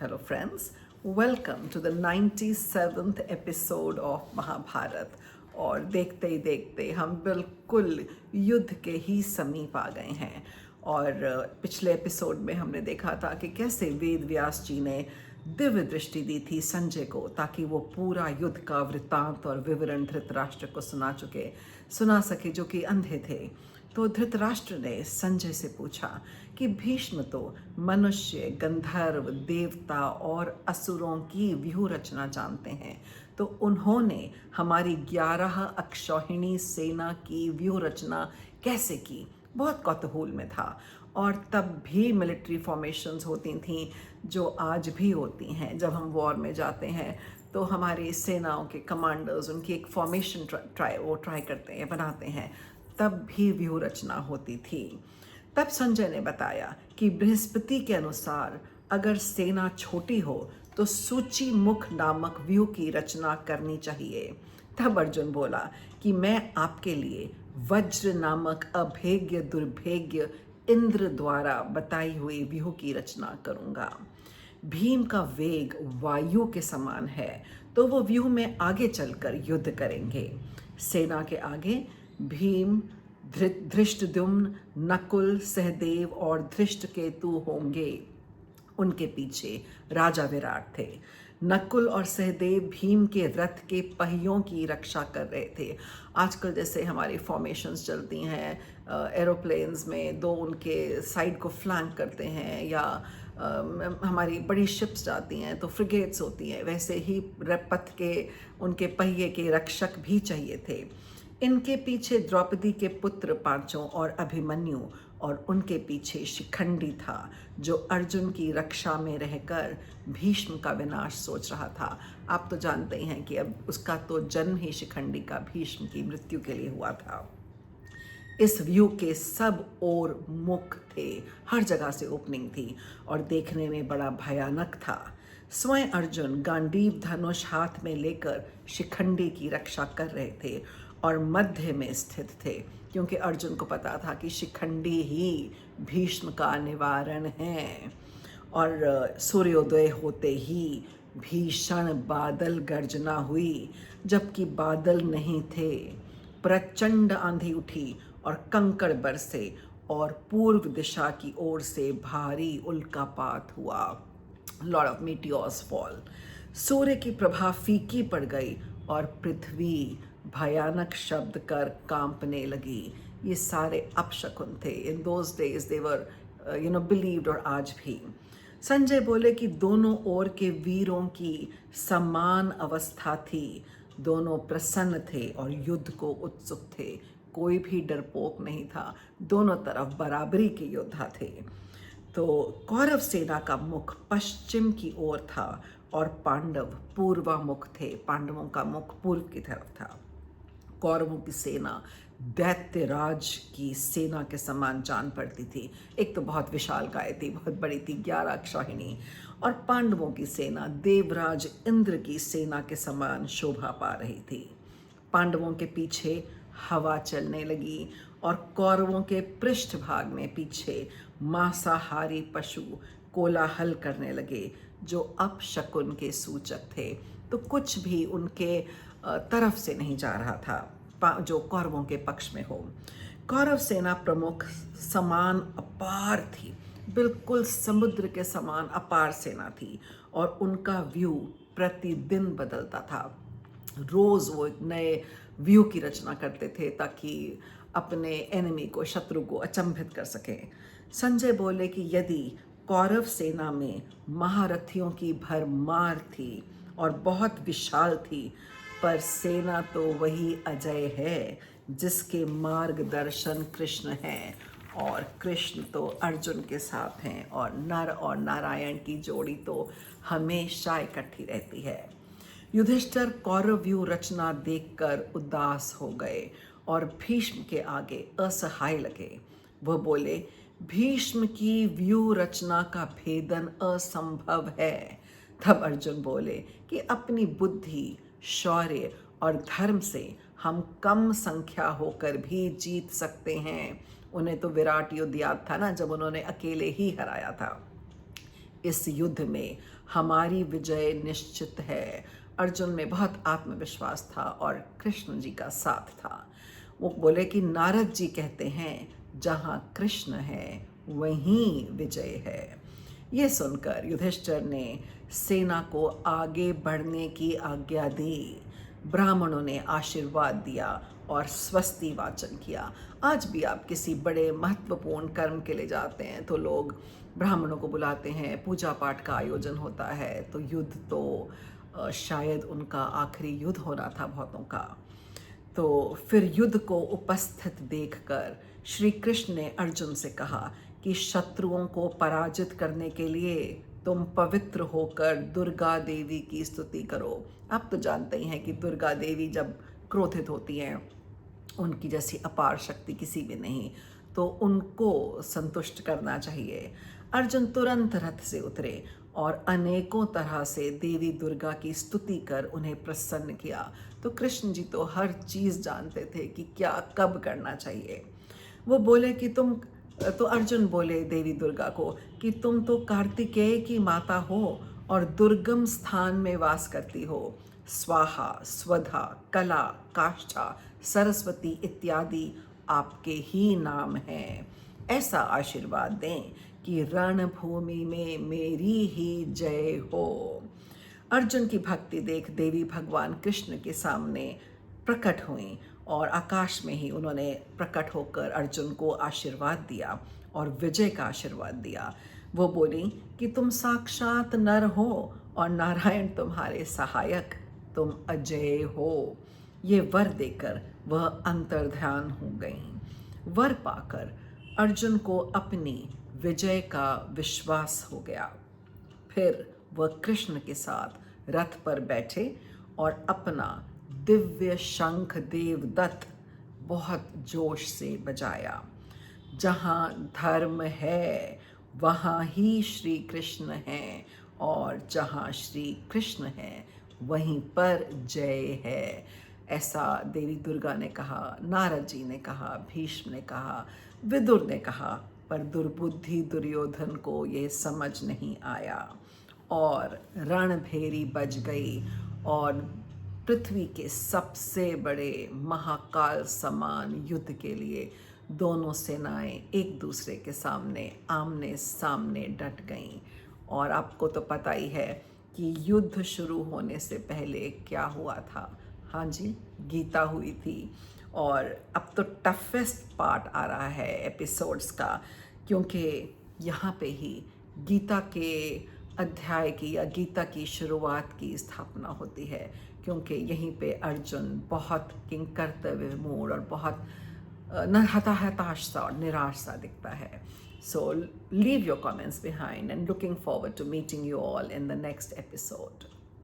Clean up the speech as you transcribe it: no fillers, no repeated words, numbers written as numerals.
Hello, friends. Welcome to the 97th episode of Mahabharat. और देखते ही देखते हम बिल्कुल युद्ध के ही समीप आ गए हैं। और पिछले एपिसोड में हमने देखा था कि कैसे वेद व्यास जी ने दिव्य दृष्टि दी थी संजय को, ताकि वो पूरा युद्ध का वृत्तांत और विवरण धृतराष्ट्र को सुना सके जो कि अंधे थे। तो धृतराष्ट्र ने संजय से पूछा कि भीष्म तो मनुष्य, गंधर्व, देवता और असुरों की व्यूह रचना जानते हैं, तो उन्होंने हमारी 11 अक्षौहिणी सेना की व्यूह रचना कैसे की? बहुत कौतूहल में था। और तब भी मिलिट्री फॉर्मेशंस होती थीं जो आज भी होती हैं। जब हम वॉर में जाते हैं तो हमारी सेनाओं के कमांडर्स उनकी एक फॉर्मेशन ट्राई करते हैं, बनाते हैं। तब भी व्यूह रचना होती थी। तब संजय ने बताया कि बृहस्पति के अनुसार अगर सेना छोटी हो तो सूची मुख नामक व्यूह की रचना करनी चाहिए। तब अर्जुन बोला कि मैं आपके लिए वज्र नामक अभेद्य दुर्भेद्य इंद्र द्वारा बताई हुई व्यूह की रचना करूंगा। भीम का वेग वायु के समान है, तो वो व्यूह में आगे चलकर युद्ध करेंगे। सेना के आगे भीम, धृष्टद्युम्न, नकुल, सहदेव और धृष्टकेतु होंगे। उनके पीछे राजा विराट थे। नकुल और सहदेव भीम के रथ के पहियों की रक्षा कर रहे थे। आजकल जैसे हमारी फॉर्मेशंस चलती हैं एरोप्लेन्स में, दो उनके साइड को फ्लैंक करते हैं, या हमारी बड़ी शिप्स जाती हैं तो फ्रिगेट्स होती हैं, वैसे ही रथ के उनके पहिए के रक्षक भी चाहिए थे। इनके पीछे द्रौपदी के पुत्र पांचों और अभिमन्यु, और उनके पीछे शिखंडी था जो अर्जुन की रक्षा में रहकर भीष्म का विनाश सोच रहा था। आप तो जानते ही हैं कि अब उसका तो जन्म ही शिखंडी का भीष्म की मृत्यु के लिए हुआ था। इस व्यू के सब ओर मुख थे, हर जगह से ओपनिंग थी और देखने में बड़ा भयानक था। स्वयं अर्जुन गांडीव धनुष हाथ में लेकर शिखंडी की रक्षा कर रहे थे और मध्य में स्थित थे, क्योंकि अर्जुन को पता था कि शिखंडी ही भीष्म का निवारण है। और सूर्योदय होते ही भीषण बादल गर्जना हुई, जबकि बादल नहीं थे। प्रचंड आंधी उठी और कंकड़ बरसे और पूर्व दिशा की ओर से भारी उल्कापात हुआ। Lord of meteors fall. सूर्य की प्रभा फीकी पड़ गई और पृथ्वी भयानक शब्द कर कांपने लगी। ये सारे अपशकुन थे। In those days they were believed, और आज भी। संजय बोले कि दोनों ओर के वीरों की समान अवस्था थी। दोनों प्रसन्न थे और युद्ध को उत्सुक थे। कोई भी डरपोक नहीं था। दोनों तरफ बराबरी के योद्धा थे। तो कौरव सेना का मुख पश्चिम की ओर था और पांडव पूर्वामुख थे। पांडवों का मुख पूर्व की तरफ था। कौरवों की सेना दैत्यराज की सेना के समान जान पड़ती थी। एक तो बहुत विशालकाय थी, बहुत बड़ी थी, 11 अक्षौहिणी। और पांडवों की सेना देवराज इंद्र की सेना के समान शोभा पा रही थी। पांडवों के पीछे हवा चलने लगी और कौरवों के पृष्ठभाग में पीछे मांसाहारी पशु कोलाहल करने लगे, जो अपशकुन के सूचक थे। तो कुछ भी उनके तरफ से नहीं जा रहा था जो कौरवों के पक्ष में हो। कौरव सेना प्रमुख समान अपार थी, बिल्कुल समुद्र के समान अपार सेना थी, और उनका व्यू प्रतिदिन बदलता था। रोज वो एक नए व्यू की रचना करते थे ताकि अपने एनिमी को, शत्रु को अचंभित कर सकें। संजय बोले कि यदि कौरव सेना में महारथियों की भरमार थी और बहुत विशाल थी, पर सेना तो वही अजय है जिसके मार्गदर्शन कृष्ण हैं, और कृष्ण तो अर्जुन के साथ हैं, और नर और नारायण की जोड़ी तो हमेशा इकट्ठी रहती है। युधिष्ठिर कौरव व्यूह रचना देखकर उदास हो गए और भीष्म के आगे असहाय लगे। वह बोले, भीष्म की व्यूह रचना का भेदन असंभव है। तब अर्जुन बोले कि अपनी बुद्धि, शौर्य और धर्म से हम कम संख्या होकर भी जीत सकते हैं। उन्हें तो विराट युद्ध याद था ना, जब उन्होंने अकेले ही हराया था। इस युद्ध में हमारी विजय निश्चित है। अर्जुन में बहुत आत्मविश्वास था और कृष्ण जी का साथ था। वो बोले कि नारद जी कहते हैं जहाँ कृष्ण है वहीं विजय है। ये सुनकर युधिष्ठिर ने सेना को आगे बढ़ने की आज्ञा दी। ब्राह्मणों ने आशीर्वाद दिया और स्वस्ति वाचन किया। आज भी आप किसी बड़े महत्वपूर्ण कर्म के लिए जाते हैं तो लोग ब्राह्मणों को बुलाते हैं, पूजा पाठ का आयोजन होता है। तो युद्ध तो शायद उनका आखिरी युद्ध होना था बहुतों का। तो फिर युद्ध को उपस्थित देखकर श्री कृष्ण ने अर्जुन से कहा कि शत्रुओं को पराजित करने के लिए तुम पवित्र होकर दुर्गा देवी की स्तुति करो। आप तो जानते ही हैं कि दुर्गा देवी जब क्रोधित होती हैं, उनकी जैसी अपार शक्ति किसी भी नहीं, तो उनको संतुष्ट करना चाहिए। अर्जुन तुरंत रथ से उतरे और अनेकों तरह से देवी दुर्गा की स्तुति कर उन्हें प्रसन्न किया। तो कृष्ण जी तो हर चीज़ जानते थे कि क्या कब करना चाहिए। वो बोले कि तो अर्जुन बोले देवी दुर्गा को कि तुम तो कार्तिकेय की माता हो और दुर्गम स्थान में वास करती हो। स्वाहा, स्वधा, कला, काष्ठा, सरस्वती इत्यादि आपके ही नाम हैं। ऐसा आशीर्वाद दें कि रणभूमि में मेरी ही जय हो। अर्जुन की भक्ति देख देवी भगवान कृष्ण के सामने प्रकट हुई और आकाश में ही उन्होंने प्रकट होकर अर्जुन को आशीर्वाद दिया और विजय का आशीर्वाद दिया। वो बोली कि तुम साक्षात नर हो और नारायण तुम्हारे सहायक, तुम अजय हो। ये वर देकर वह अंतर्ध्यान हो गईं। वर पाकर अर्जुन को अपनी विजय का विश्वास हो गया। फिर वह कृष्ण के साथ रथ पर बैठे और अपना दिव्य शंख देवदत्त बहुत जोश से बजाया। जहाँ धर्म है वहाँ ही श्री कृष्ण हैं और जहाँ श्री कृष्ण हैं वहीं पर जय है। ऐसा देवी दुर्गा ने कहा, नारद जी ने कहा, भीष्म ने कहा, विदुर ने कहा, पर दुर्बुद्धि दुर्योधन को ये समझ नहीं आया और रणभेरी बज गई और पृथ्वी के सबसे बड़े महाकाल समान युद्ध के लिए दोनों सेनाएं एक दूसरे के सामने आमने सामने डट गईं। और आपको तो पता ही है कि युद्ध शुरू होने से पहले क्या हुआ था। हाँ जी, गीता हुई थी। और अब तो टफेस्ट पार्ट आ रहा है एपिसोड्स का, क्योंकि यहाँ पे ही गीता के अध्याय की या गीता की शुरुआत की स्थापना होती है, क्योंकि यहीं पे अर्जुन बहुत किंकर्तव्य विमूढ़ और बहुत हताश सा और निराश सा दिखता है। So leave your comments behind and looking forward to meeting you all in the next episode.